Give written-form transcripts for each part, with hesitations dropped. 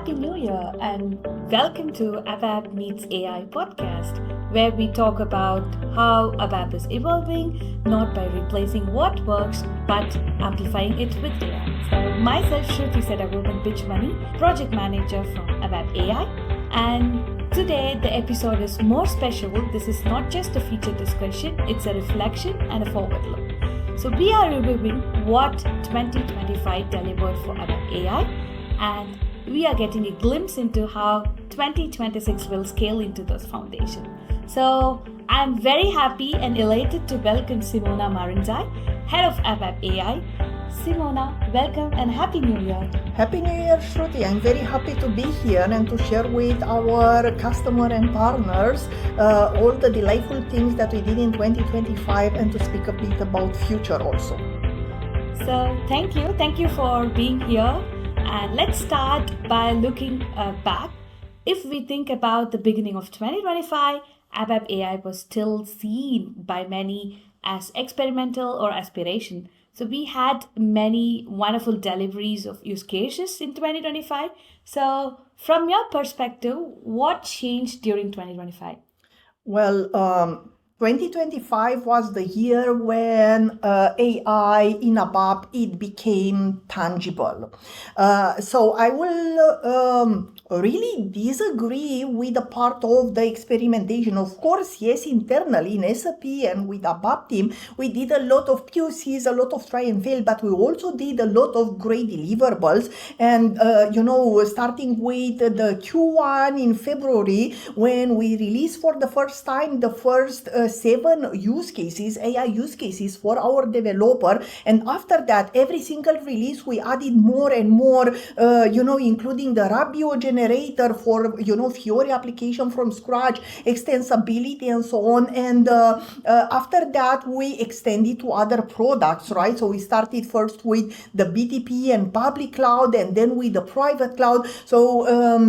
Happy New Year and welcome to ABAP Meets AI podcast, where we talk about how ABAP is evolving, not by replacing what works, but amplifying it with AI. So myself, Shruthi Bichmani, project manager from ABAP AI, and today the episode is more special. This is not just a feature discussion, it's a reflection and a forward look. So we are reviewing what 2025 delivered for ABAP AI, and we are getting a glimpse into how 2026 will scale into those foundations. So I'm very happy and elated to welcome Simona head of ABAP AI. Simona, welcome and Happy New Year. Happy New Year, Shruti. I'm very happy to be here and to share with our customer and partners all the delightful things that we did in 2025 and to speak a bit about future also. So thank you for being here. And let's start by looking back. If we think about the beginning of 2025, ABAP AI was still seen by many as experimental or aspiration. So we had many wonderful deliveries of use cases in 2025. So from your perspective, what changed during 2025? Well, 2025 was the year when AI in ABAP, it became tangible. So I will really disagree with the part of the experimentation. Of course, yes, internally in SAP and with ABAP team, we did a lot of POCs, a lot of try and fail, but we also did a lot of great deliverables. And, starting with the Q1 in February, when we released for the first time the first 7 use cases, AI use cases for our developer. And after that, every single release, we added more and more, including the Rabio generator for, Fiori application from scratch, extensibility and so on. And after that, we extended to other products, right? So we started first with the BTP and public cloud, and then with the private cloud. So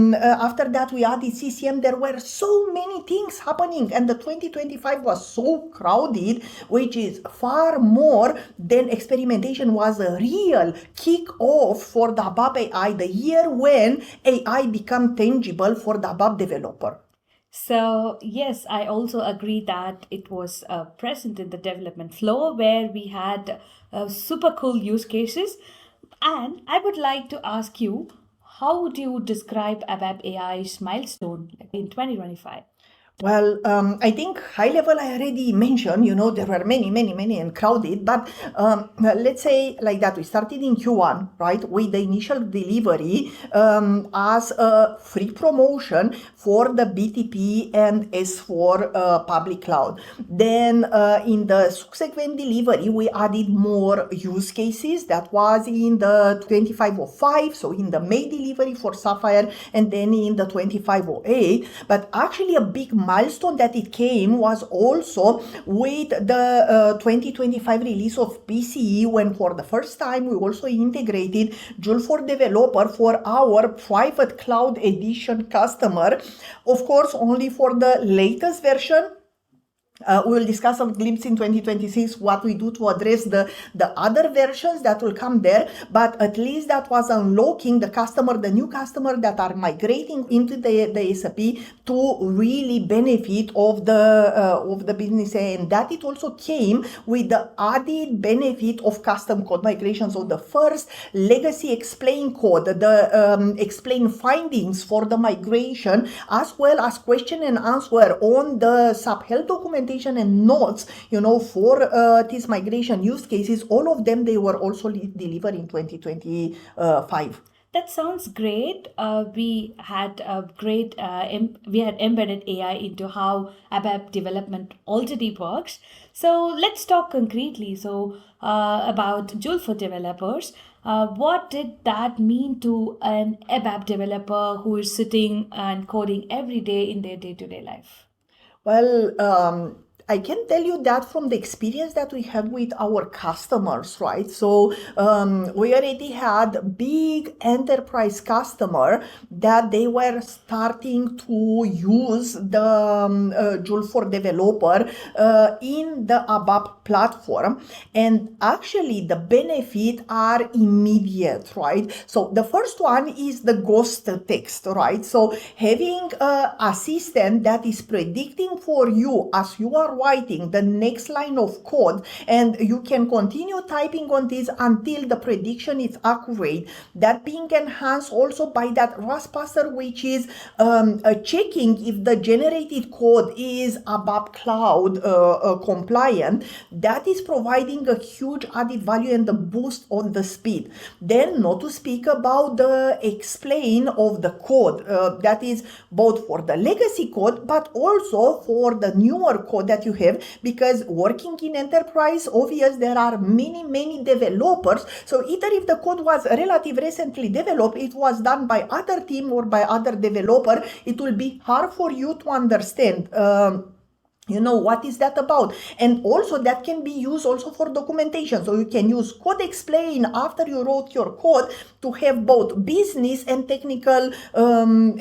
after that, we added CCM. There were so many things happening, and the 2025 was so crowded, which is far more than experimentation, was a real kick-off for the ABAP AI, the year when AI became tangible for the ABAP developer. So yes, I also agree that it was present in the development flow where we had super cool use cases. And I would like to ask you, how would you describe ABAP AI's milestone in 2025? Well, I think high level I already mentioned, there were many and crowded, but let's say like that, we started in Q1, right, with the initial delivery as a free promotion for the BTP and S4 public cloud. Then in the subsequent delivery, we added more use cases. That was in the 2505, so in the May delivery for Sapphire, and then in the 2508. But actually a big milestone that it came was also with the 2025 release of PCE, when for the first time we also integrated Joule for developer for our private cloud edition customer. Of course, only for the latest version. We will discuss a glimpse in 2026 what we do to address the other versions that will come there, but at least that was unlocking the new customer that are migrating into the SAP to really benefit of the business, and that it also came with the added benefit of custom code migration. So the first legacy explain code, the explain findings for the migration, as well as question and answer on the SAP help documentation and notes, for these migration use cases. All of them, they were also delivered in 2025. That sounds great. We had embedded AI into how ABAP development already works. So let's talk concretely. So about Joule for developers. What did that mean to an ABAP developer who is sitting and coding every day in their day-to-day life? Well, I can tell you that from the experience that we had with our customers, right? So we already had big enterprise customer that they were starting to use the Joule for developer in the ABAP platform, and actually the benefit are immediate, right? So the first one is the ghost text, right? So having a assistant that is predicting for you as you are writing the next line of code, and you can continue typing on this until the prediction is accurate. That being enhanced also by that raspaster, which is checking if the generated code is ABAP cloud compliant. That is providing a huge added value and a boost on the speed. Then, not to speak about the explain of the code, that is both for the legacy code but also for the newer code that you have, because working in enterprise, obvious there are many developers. So either if the code was relatively recently developed, it was done by other team or by other developer, it will be hard for you to understand what is that about. And also that can be used also for documentation. So you can use code explain after you wrote your code to have both business and technical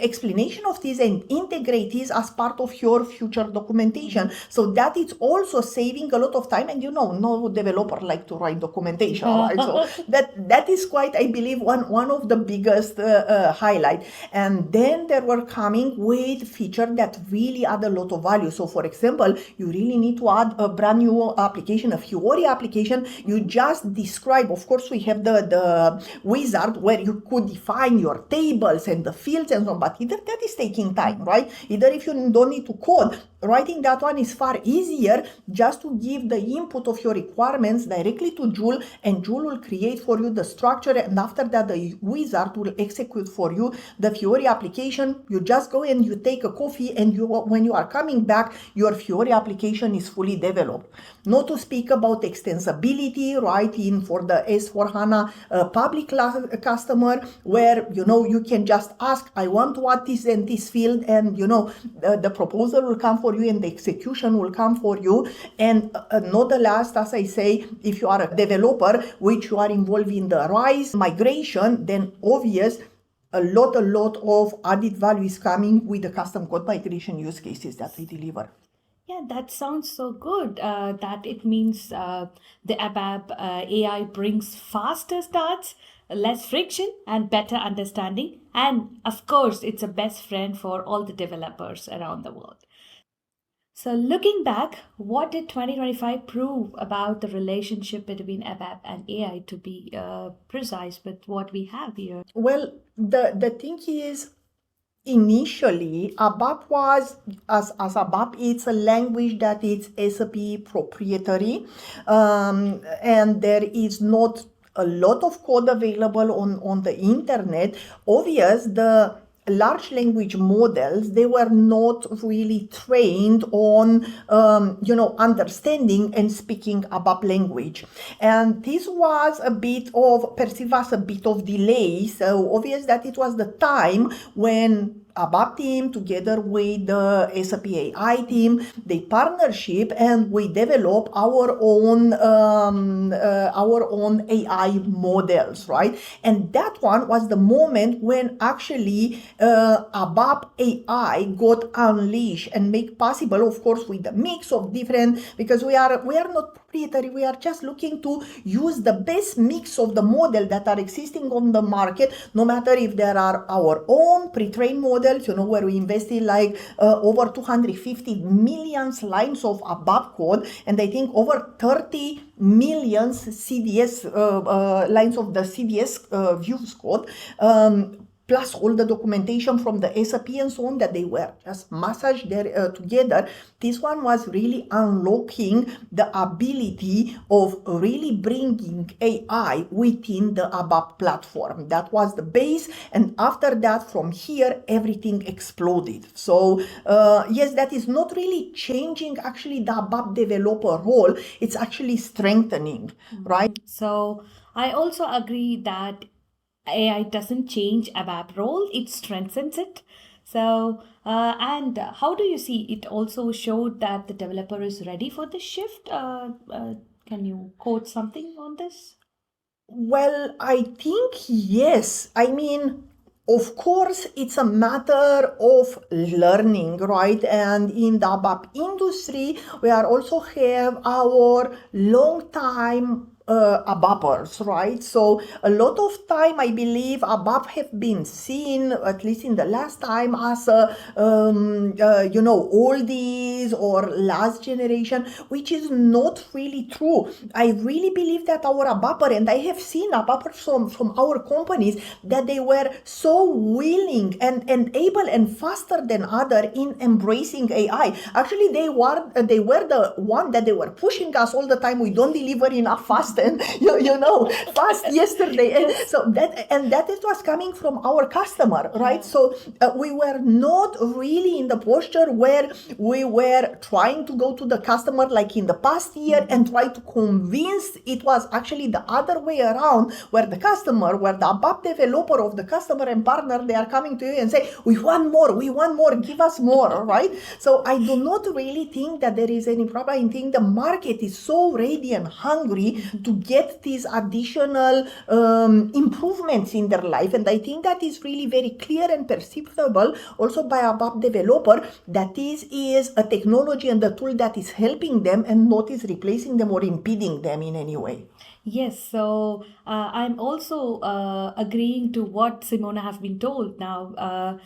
explanation of this and integrate this as part of your future documentation. So that is also saving a lot of time. And no developer like to write documentation, right? So that is quite, I believe, one of the biggest highlight. And then there were coming with feature that really add a lot of value. So for example, you really need to add a brand new application, a Fiori application. You just describe, of course, we have the wizard where you could define your tables and the fields and so on, but either that is taking time, right? Either if you don't need to code, writing that one is far easier, just to give the input of your requirements directly to Joule, and Joule will create for you the structure, and after that the wizard will execute for you the Fiori application. You just go and you take a coffee, and when you are coming back, your Fiori application is fully developed. Not to speak about extensibility, right, in for the S4HANA public customer, where you can just ask, I want to add this and this field, and the proposal will come for you and the execution will come for you. And not the last, as I say, if you are a developer which you are involved in the RISE migration, then obvious a lot of added value is coming with the custom code migration use cases that we deliver. Yeah, that sounds so good. That it means the ABAP AI brings faster starts, less friction, and better understanding. And of course, it's a best friend for all the developers around the world. So, looking back, what did 2025 prove about the relationship between ABAP and AI, to be precise with what we have here? Well, the thing is, initially, ABAP was, as ABAP, it's a language that is SAP proprietary, and there is not a lot of code available on the internet. Obvious, the large language models, they were not really trained on understanding and speaking ABAP language, and this was perceived as a bit of delay. So obvious that it was the time when ABAP team together with the SAP AI team, they partnership, and we develop our own AI models, right? And that one was the moment when actually ABAP AI got unleashed and make possible, of course, with the mix of different, because we are not proprietary, we are just looking to use the best mix of the model that are existing on the market, no matter if there are our own pre-trained models, where we invested like over 250 million lines of ABAP code, and I think over 30 million CDS lines of the CDS views code, plus all the documentation from the SAP and so on, that they were just massaged there together. This one was really unlocking the ability of really bringing AI within the ABAP platform. That was the base, and after that, from here, everything exploded. So yes, that is not really changing actually the ABAP developer role, it's actually strengthening, right? So I also agree that AI doesn't change ABAP role, it strengthens it. So, and how do you see it also showed that the developer is ready for the shift? Can you quote something on this? Well, I think yes. I mean, of course, it's a matter of learning, right? And in the ABAP industry, we are also have our long time ABAPers, right? So a lot of time, I believe, ABAP have been seen, at least in the last time, as a oldies or last generation, which is not really true. I really believe that our ABAPer, and I have seen ABAPers from our companies, that they were so willing and able and faster than other in embracing AI. Actually, they were the one that they were pushing us all the time. We don't deliver enough fast and fast yesterday. And so that it was coming from our customer, right? So we were not really in the posture where we were trying to go to the customer like in the past year and try to convince. It was actually the other way around, where the ABAP developer of the customer and partner, they are coming to you and say, we want more, give us more, right? So I do not really think that there is any problem. I think the market is so ready and hungry to get these additional improvements in their life. And I think that is really very clear and perceivable also by ABAP developer, that this is a technology and a tool that is helping them and not is replacing them or impeding them in any way. Yes, so I'm also agreeing to what Simona has been told now,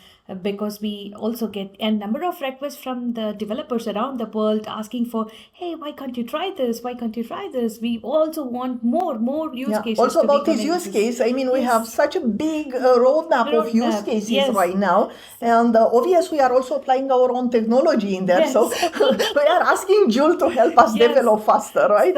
because we also get a number of requests from the developers around the world asking for, hey, why can't you try this? Why can't you try this? We also want more use cases. Also to be about this connected use to case, I mean, we Yes. have such a big roadmap of use Roadmap, cases yes. right now. And obviously, we are also applying our own technology in there. Yes. So we are asking Joule to help us Yes. develop faster, right?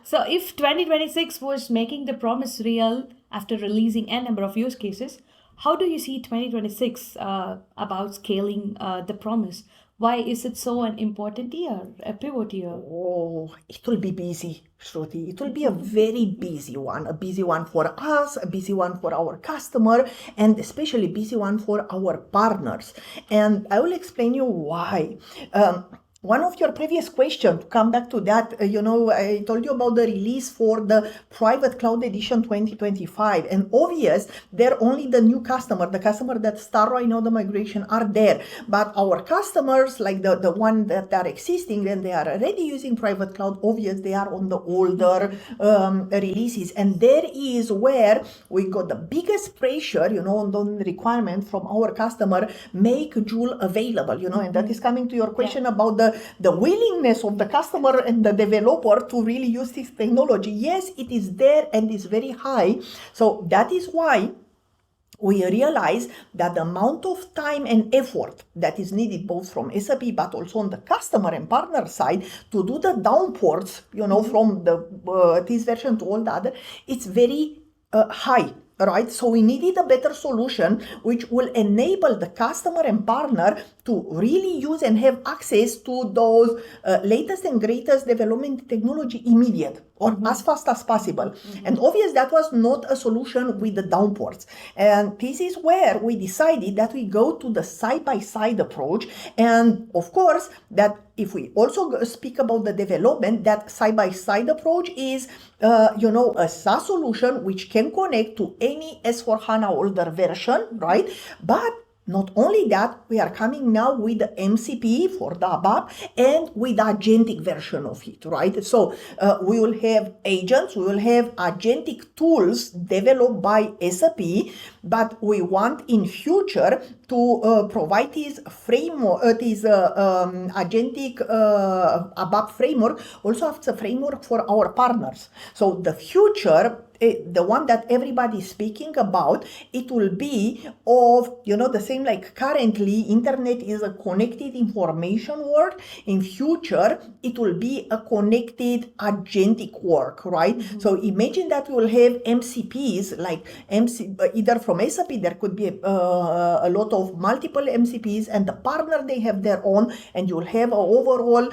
So if 2026 was making the promise real after releasing a number of use cases, how do you see 2026 about scaling the promise? Why is it so an important year, a pivot year? Oh, it will be busy, Shruti. It will be a very busy one for us, a busy one for our customer, and especially busy one for our partners. And I will explain you why. One of your previous questions, to come back to that, I told you about the release for the Private Cloud Edition 2025. And obvious, they're only the new customer, the customer that start right now the migration are there. But our customers, like the one that are existing and they are already using Private Cloud, obvious, they are on the older releases. And there is where we got the biggest pressure, on the requirement from our customer, make Joule available, and that is coming to your question about the willingness of the customer and the developer to really use this technology. Yes, it is there and is very high. So that is why we realize that the amount of time and effort that is needed both from SAP but also on the customer and partner side to do the downports, from the this version to all the other, it's very high. Right, so we needed a better solution which will enable the customer and partner to really use and have access to those latest and greatest development technology immediate or as fast as possible. And obviously that was not a solution with the downports. And this is where we decided that we go to the side-by-side approach. And of course, that if we also speak about the development, that side-by-side approach is, a SaaS solution which can connect to any S4HANA older version, right? But not only that, we are coming now with the MCP for the ABAP and with the agentic version of it, right? So we will have agents, we will have agentic tools developed by SAP, but we want in future to provide this framework, this agentic ABAP framework, also as a framework for our partners. So the future, the one that everybody is speaking about, it will be of, the same like currently internet is a connected information world. In future, it will be a connected agentic work, right? So imagine that we will have MCPs, like either from SAP, there could be a lot of multiple MCPs, and the partner, they have their own, and you'll have an overall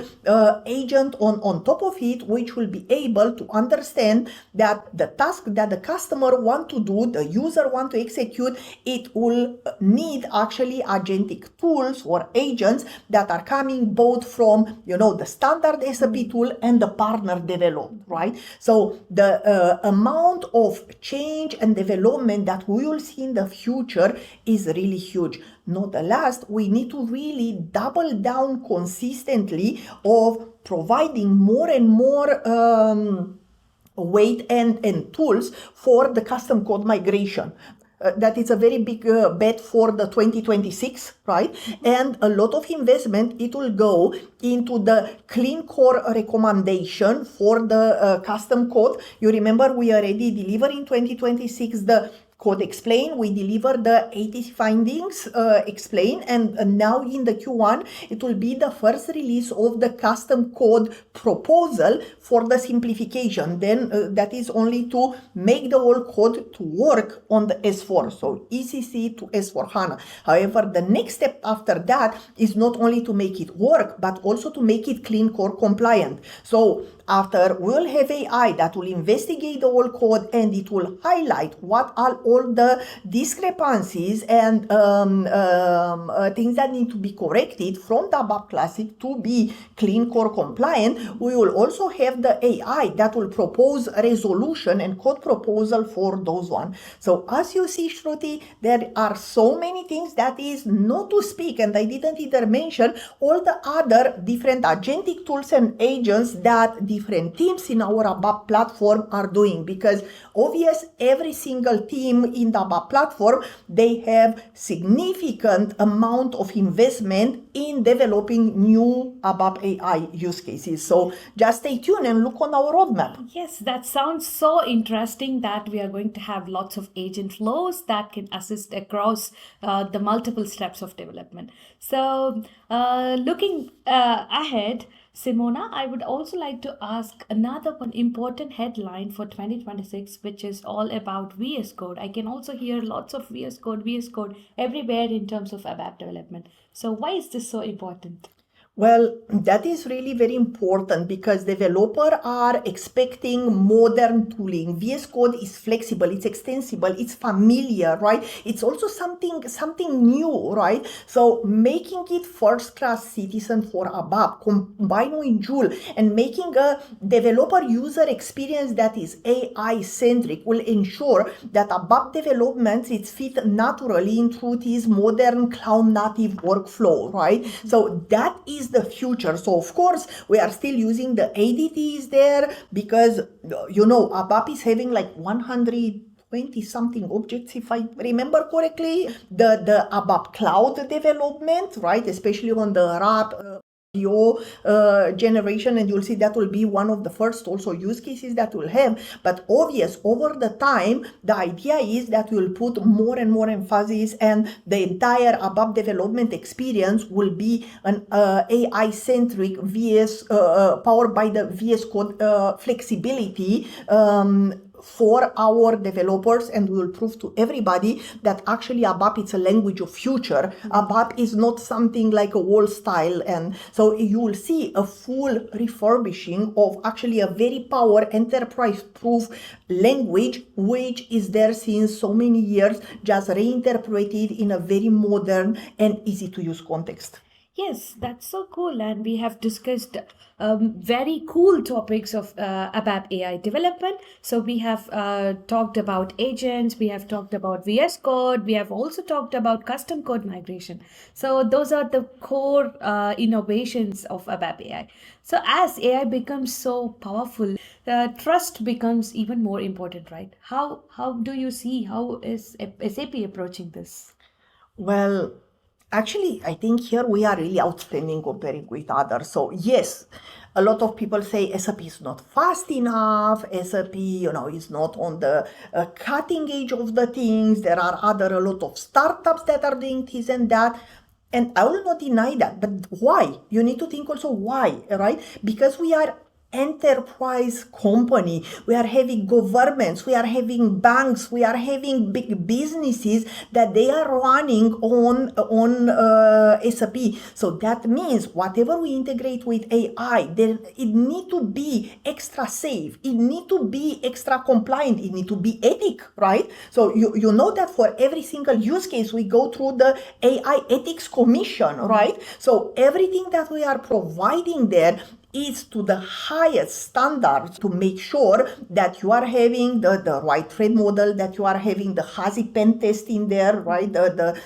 agent on top of it, which will be able to understand that the task task that the customer want to do, the user want to execute, it will need actually agentic tools or agents that are coming both from, the standard SAP tool and the partner developed, right? So the amount of change and development that we will see in the future is really huge. Not the last, we need to really double down consistently of providing more and more weight and tools for the custom code migration. That is a very big bet for the 2026, right? And a lot of investment, it will go into the clean core recommendation for the custom code. You remember we already delivered in 2026 the code explain, we deliver the 80 findings explain, and now in the Q1 it will be the first release of the custom code proposal for the simplification. Then that is only to make the whole code to work on the S4, so ECC to S4 HANA. However, the next step after that is not only to make it work, but also to make it clean core compliant. So after we'll have AI that will investigate the whole code, and it will highlight what are all the discrepancies and things that need to be corrected from the ABAP Classic to be clean core compliant. We will also have the AI that will propose a resolution and code proposal for those one. So as you see, Shruti, there are so many things that is not to speak, and I didn't either mention all the other different agentic tools and agents that different teams in our ABAP platform are doing, because obvious every single team in the ABAP platform, they have significant amount of investment in developing new ABAP AI use cases. So just stay tuned and look on our roadmap. Yes, that sounds so interesting that we are going to have lots of agent flows that can assist across the multiple steps of development. So looking ahead, Simona, I would also like to ask another one important headline for 2026, which is all about VS Code. I can also hear lots of VS Code everywhere in terms of ABAP development. So why is this so important? Well, that is really very important because developers are expecting modern tooling. VS Code is flexible, it's extensible, it's familiar, right? It's also something new, right? So making it first-class citizen for ABAP, combined with Joule, and making a developer user experience that is AI-centric will ensure that ABAP developments it's fit naturally into this modern cloud-native workflow, right? So that is the future. So of course we are still using the ADTs there because ABAP is having like 120 something objects, if I remember correctly. The ABAP cloud development, right, especially on the RAP generation, and you'll see that will be one of the first also use cases that we'll have. But obvious over the time, the idea is that we'll put more and more emphasis, and the entire ABAP development experience will be an AI-centric VS powered by the VS Code flexibility for our developers, and we will prove to everybody that actually ABAP is a language of future. ABAP is not something like a wall style, and so you will see a full refurbishing of actually a very power enterprise proof language which is there since so many years, just reinterpreted in a very modern and easy to use context. Yes, that's so cool. And we have discussed very cool topics of ABAP AI development. So we have talked about agents, we have talked about VS Code, we have also talked about custom code migration. So those are the core innovations of ABAP AI. So as AI becomes so powerful, trust becomes even more important, right? How do you see, how is SAP approaching this? Well, actually, I think here we are really outstanding comparing with others. So yes, a lot of people say SAP is not fast enough. SAP, is not on the cutting edge of the things. There are a lot of startups that are doing this and that. And I will not deny that. But why? You need to think also why, right? Because we are enterprise company. We are having governments, we are having banks, we are having big businesses that they are running on SAP. So that means whatever we integrate with AI, then it need to be extra safe, it need to be extra compliant, it need to be ethic, right? So you know that for every single use case we go through the AI ethics commission, right? So everything that we are providing there is to the highest standards to make sure that you are having the right threat model, that you are having the HAZI pen test in there, right? The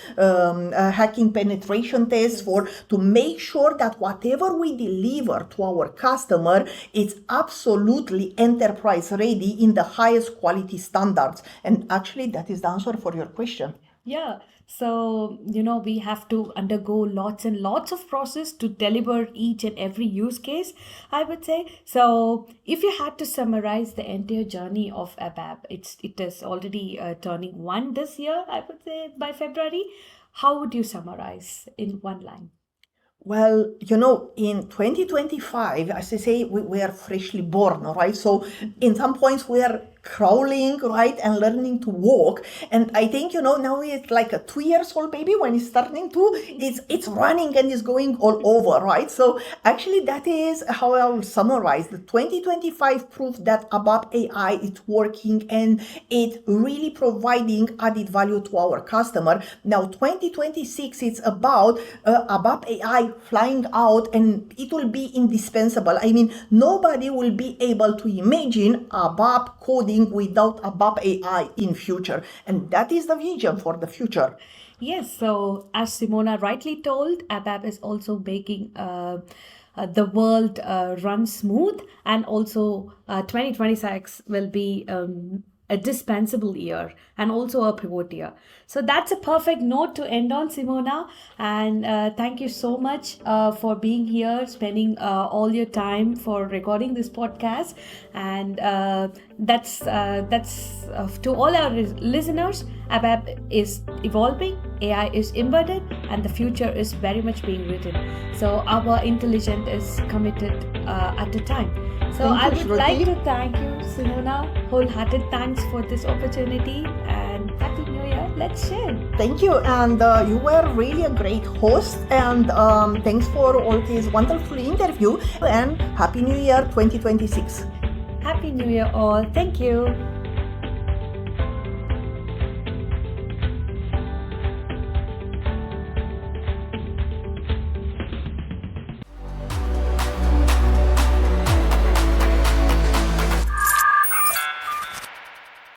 hacking penetration test to make sure that whatever we deliver to our customer is absolutely enterprise ready in the highest quality standards. And actually that is the answer for your question. Yeah. So, we have to undergo lots and lots of process to deliver each and every use case, I would say. So, if you had to summarize the entire journey of ABAP, it is already turning one this year, I would say, by February. How would you summarize in one line? Well, in 2025, as I say, we are freshly born, right? So in some points we are crawling, right, and learning to walk. And I think, now it's like a 2 years old baby when it's starting to, it's running and is going all over, right? So actually that is how I will summarize. The 2025 proved that ABAP AI is working and it really providing added value to our customer. Now 2026, it's about ABAP AI flying out and it will be indispensable. I mean, nobody will be able to imagine ABAP coding without ABAP AI in future. And that is the vision for the future. Yes, so as Simona rightly told, ABAP is also making the world run smooth, and also 2026 will be a dispensable year and also a pivot year. So that's a perfect note to end on, Simona. And thank you so much for being here, spending all your time for recording this podcast. And that's to all our listeners. ABAP is evolving, AI is embedded, and the future is very much being written. So our intelligence is committed at the time. So I would like to thank you, Simona. Wholehearted thanks for this opportunity, and Happy New Year. Let's share. Thank you. And you were really a great host. And thanks for all this wonderful interview. And Happy New Year 2026. Happy New Year all. Thank you.